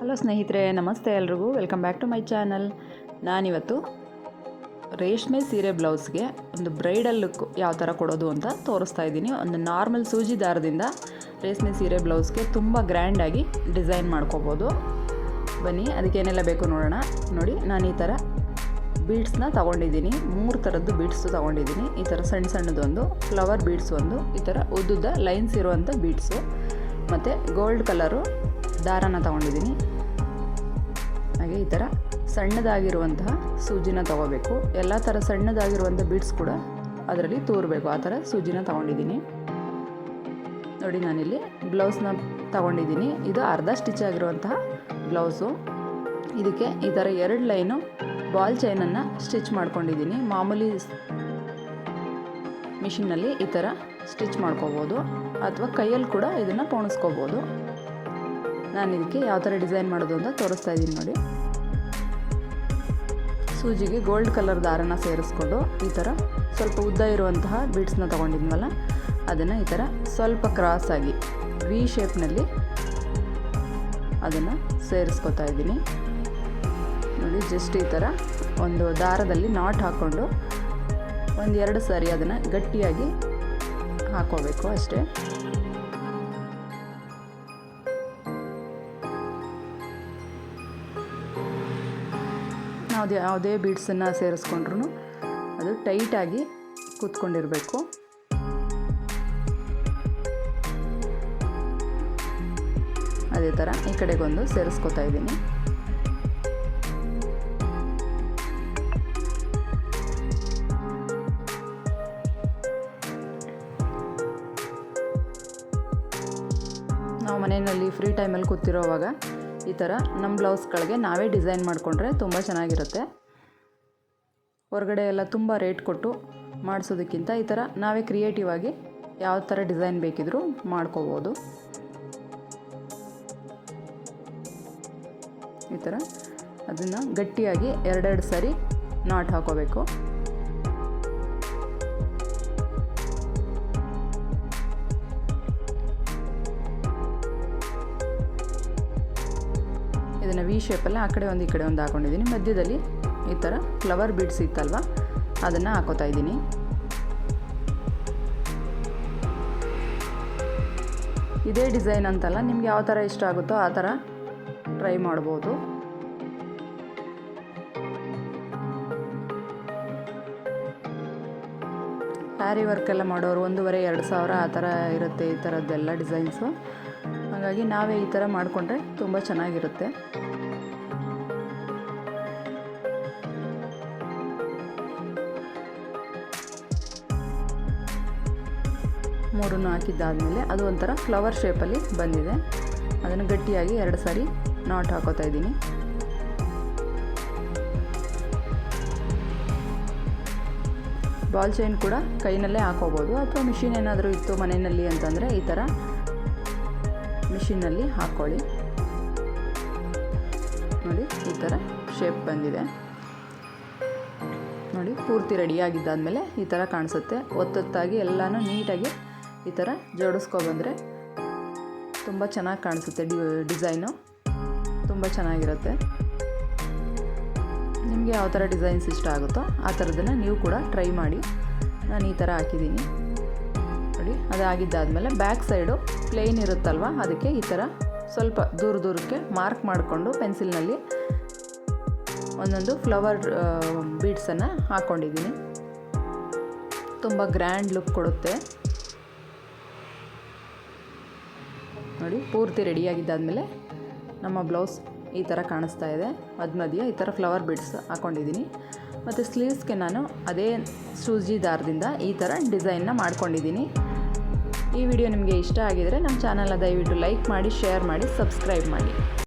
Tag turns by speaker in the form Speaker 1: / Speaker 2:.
Speaker 1: Hello ಸ್ನೇಹಿತರೆ, ನಮಸ್ತೆ ಎಲ್ರಿಗೂ. Welcome back to my channel. ನಾನಿವತ್ತು ರೇಷ್ಮೆ ಸೀರೆ ಬ್ಲೌಸ್ಗೆ ಒಂದು ಬ್ರೈಡಲ್ ಲುಕ್ ಯಾವ ಥರ ಕೊಡೋದು ಅಂತ ತೋರಿಸ್ತಾ ಇದ್ದೀನಿ. ಒಂದು ನಾರ್ಮಲ್ ಸೂಜಿ ದಾರದಿಂದ ರೇಷ್ಮೆ ಸೀರೆ ಬ್ಲೌಸ್ಗೆ ತುಂಬ ಗ್ರ್ಯಾಂಡಾಗಿ ಡಿಸೈನ್ ಮಾಡ್ಕೋಬೋದು. ಬನ್ನಿ, ಅದಕ್ಕೇನೆಲ್ಲ ಬೇಕು ನೋಡೋಣ. ನೋಡಿ, ನಾನು ಈ ಥರ ಬೀಡ್ಸ್ನ ತೊಗೊಂಡಿದ್ದೀನಿ. 3 ಥರದ್ದು ಬೀಡ್ಸು ತೊಗೊಂಡಿದ್ದೀನಿ. ಈ ಥರ ಸಣ್ಣ ಸಣ್ಣದೊಂದು ಫ್ಲವರ್ ಬೀಡ್ಸ್, ಒಂದು ಈ ಥರ ಉದ್ದುದ್ದ ಲೈನ್ಸ್ ಇರುವಂಥ ಬೀಡ್ಸು, ಮತ್ತು ಗೋಲ್ಡ್ ಕಲರು ದಾರನ ತೊಗೊಂಡಿದ್ದೀನಿ. ಹಾಗೆ ಈ ಥರ ಸಣ್ಣದಾಗಿರುವಂತಹ ಸೂಜಿನ ತೊಗೋಬೇಕು. ಎಲ್ಲ ಥರ ಸಣ್ಣದಾಗಿರುವಂಥ ಬೀಡ್ಸ್ ಕೂಡ ಅದರಲ್ಲಿ ತೂರಬೇಕು, ಆ ಥರ ಸೂಜಿನ ತೊಗೊಂಡಿದ್ದೀನಿ. ನೋಡಿ, ನಾನಿಲ್ಲಿ ಬ್ಲೌಸ್ನ ತೊಗೊಂಡಿದ್ದೀನಿ. ಇದು ಅರ್ಧ ಸ್ಟಿಚ್ ಆಗಿರುವಂತಹ ಬ್ಲೌಸು. ಇದಕ್ಕೆ ಈ ಥರ 2 ಲೈನು ಬಾಲ್ ಚೈನನ್ನು ಸ್ಟಿಚ್ ಮಾಡ್ಕೊಂಡಿದ್ದೀನಿ. ಮಾಮೂಲಿ ಮಿಷಿನ್ನಲ್ಲಿ ಈ ಥರ ಸ್ಟಿಚ್ ಮಾಡ್ಕೋಬೋದು, ಅಥವಾ ಕೈಯಲ್ಲಿ ಕೂಡ ಇದನ್ನು ಪೋಣಿಸ್ಕೋಬೋದು. ನಾನು ಇದಕ್ಕೆ ಯಾವ ಥರ ಡಿಸೈನ್ ಮಾಡೋದು ಅಂತ ತೋರಿಸ್ತಾ ಇದ್ದೀನಿ. ನೋಡಿ, ಸೂಜಿಗೆ ಗೋಲ್ಡ್ ಕಲರ್ ದಾರನ ಸೇರಿಸ್ಕೊಂಡು ಈ ಥರ ಸ್ವಲ್ಪ ಉದ್ದ ಇರುವಂತಹ ಬೀಡ್ಸ್ನ ತೊಗೊಂಡಿದ್ನಲ್ಲ, ಅದನ್ನು ಈ ಥರ ಸ್ವಲ್ಪ ಕ್ರಾಸಾಗಿ ವಿ ಶೇಪ್ನಲ್ಲಿ ಅದನ್ನು ಸೇರಿಸ್ಕೊತಾ ಇದ್ದೀನಿ. ನೋಡಿ, ಜಸ್ಟ್ ಈ ಥರ ಒಂದು ದಾರದಲ್ಲಿ ನಾಟ್ ಹಾಕ್ಕೊಂಡು 1-2 ಸಾರಿ ಅದನ್ನು ಗಟ್ಟಿಯಾಗಿ ಹಾಕೋಬೇಕು ಅಷ್ಟೇ. ಯಾವುದೇ ಬೀಡ್ಸನ್ನು ಸೇರಿಸ್ಕೊಂಡ್ರೂ ಅದು ಟೈಟಾಗಿ ಕೂತ್ಕೊಂಡಿರಬೇಕು. ಅದೇ ಥರ ಈ ಕಡೆಗೊಂದು ಸೇರಿಸ್ಕೊತಾ ಇದ್ದೀನಿ. ನಾವು ಮನೆಯಲ್ಲಿ ಫ್ರೀ ಟೈಮಲ್ಲಿ ಕೂತಿರೋವಾಗ ಈ ಥರ ನಮ್ಮ ಬ್ಲೌಸ್ಗಳಿಗೆ ನಾವೇ ಡಿಸೈನ್ ಮಾಡಿಕೊಂಡ್ರೆ ತುಂಬ ಚೆನ್ನಾಗಿರುತ್ತೆ. ಹೊರಗಡೆ ಎಲ್ಲ ತುಂಬ ರೇಟ್ ಕೊಟ್ಟು ಮಾಡಿಸೋದಕ್ಕಿಂತ ಈ ಥರ ನಾವೇ ಕ್ರಿಯೇಟಿವ್ ಆಗಿ ಯಾವ ಥರ ಡಿಸೈನ್ ಬೇಕಿದ್ರೂ ಮಾಡ್ಕೋಬೋದು. ಈ ಥರ ಅದನ್ನು ಗಟ್ಟಿಯಾಗಿ 2 ಸಾರಿ ನಾಟ್ ಹಾಕೋಬೇಕು. ಇದನ್ನು ವಿ ಶೇಪಲ್ಲಿ ಆ ಕಡೆ ಒಂದು ಈ ಕಡೆ ಒಂದು ಹಾಕೊಂಡಿದ್ದೀನಿ. ಮಧ್ಯದಲ್ಲಿ ಈ ಥರ ಫ್ಲವರ್ ಬೀಡ್ಸ್ ಇತ್ತಲ್ವ, ಅದನ್ನು ಹಾಕೋತಾ ಇದ್ದೀನಿ. ಇದೇ ಡಿಸೈನ್ ಅಂತಲ್ಲ, ನಿಮ್ಗೆ ಯಾವ ಥರ ಇಷ್ಟ ಆಗುತ್ತೋ ಆ ಥರ ಟ್ರೈ ಮಾಡ್ಬೋದು. ಸ್ಯಾರಿ ವರ್ಕೆಲ್ಲ ಮಾಡೋರು 1,500-2 ಸಾವಿರ ಆ ಥರ ಇರುತ್ತೆ ಈ ಥರದ್ದೆಲ್ಲ ಡಿಸೈನ್ಸು. ಹಾಗಾಗಿ ನಾವೇ ಈ ಥರ ಮಾಡಿಕೊಂಡ್ರೆ ತುಂಬ ಚೆನ್ನಾಗಿರುತ್ತೆ. ಮೂರನ್ನು ಹಾಕಿದ್ದಾದಮೇಲೆ ಅದು ಒಂಥರ ಫ್ಲವರ್ ಶೇಪಲ್ಲಿ ಬಂದಿದೆ. ಅದನ್ನು ಗಟ್ಟಿಯಾಗಿ 2 ಸಾರಿ ನಾಟ್ ಹಾಕೋತಾ ಇದ್ದೀನಿ. ಬಾಲ್ ಚೈನ್ ಕೂಡ ಕೈನಲ್ಲೇ ಹಾಕೋಬೋದು, ಅಥವಾ ಮಿಷಿನ್ ಏನಾದರೂ ಇತ್ತು ಮನೆಯಲ್ಲಿ ಅಂತಂದರೆ ಈ ಥರ ಮಿಷಿನ್ನಲ್ಲಿ ಹಾಕ್ಕೊಳ್ಳಿ. ನೋಡಿ, ಈ ಥರ ಶೇಪ್ ಬಂದಿದೆ. ನೋಡಿ, ಪೂರ್ತಿ ರೆಡಿಯಾಗಿದ್ದಾದಮೇಲೆ ಈ ಥರ ಕಾಣಿಸುತ್ತೆ. ಒತ್ತೊತ್ತಾಗಿ ಎಲ್ಲನೂ ನೀಟಾಗಿ ಈ ಥರ ಜೋಡಿಸ್ಕೊಬಂದರೆ ತುಂಬ ಚೆನ್ನಾಗಿ ಕಾಣಿಸುತ್ತೆ. ಡಿಸೈನು ತುಂಬ ಚೆನ್ನಾಗಿರುತ್ತೆ. ನಿಮಗೆ ಯಾವ ಥರ ಡಿಸೈನ್ಸ್ ಇಷ್ಟ ಆಗುತ್ತೋ ಆ ಥರದನ್ನು ನೀವು ಕೂಡ ಟ್ರೈ ಮಾಡಿ. ನಾನು ಈ ಥರ ಹಾಕಿದ್ದೀನಿ. ನೋಡಿ, ಅದಾಗಿದ್ದಾದಮೇಲೆ ಬ್ಯಾಕ್ ಸೈಡು ಪ್ಲೇನ್ ಇರುತ್ತಲ್ವ, ಅದಕ್ಕೆ ಈ ಥರ ಸ್ವಲ್ಪ ದೂರಕ್ಕೆ ಮಾರ್ಕ್ ಮಾಡಿಕೊಂಡು ಪೆನ್ಸಿಲ್ನಲ್ಲಿ ಒಂದೊಂದು ಫ್ಲವರ್ ಬೀಡ್ಸನ್ನು ಹಾಕ್ಕೊಂಡಿದ್ದೀನಿ. ತುಂಬ ಗ್ರ್ಯಾಂಡ್ ಲುಕ್ ಕೊಡುತ್ತೆ. ನೋಡಿ, ಪೂರ್ತಿ ರೆಡಿಯಾಗಿದ್ದಾದಮೇಲೆ ನಮ್ಮ ಬ್ಲೌಸ್ ಈ ಥರ ಕಾಣಿಸ್ತಾ ಇದೆ. ಮಧ್ಯ ಈ ಥರ ಫ್ಲವರ್ ಬೀಡ್ಸ್ ಹಾಕ್ಕೊಂಡಿದ್ದೀನಿ. ಮತ್ತು ಸ್ಲೀವ್ಸ್ಗೆ ನಾನು ಅದೇ ಸೂಜಿ ದಾರದಿಂದ ಈ ಥರ ಡಿಸೈನ್ನ ಮಾಡ್ಕೊಂಡಿದ್ದೀನಿ. ಈ ವಿಡಿಯೋ ನಿಮಗೆ ಇಷ್ಟ ಆಗಿದರೆ ನಮ್ಮ ಚಾನಲ್ನ ದಯವಿಟ್ಟು ಲೈಕ್ ಮಾಡಿ, ಶೇರ್ ಮಾಡಿ, ಸಬ್ಸ್ಕ್ರೈಬ್ ಮಾಡಿ.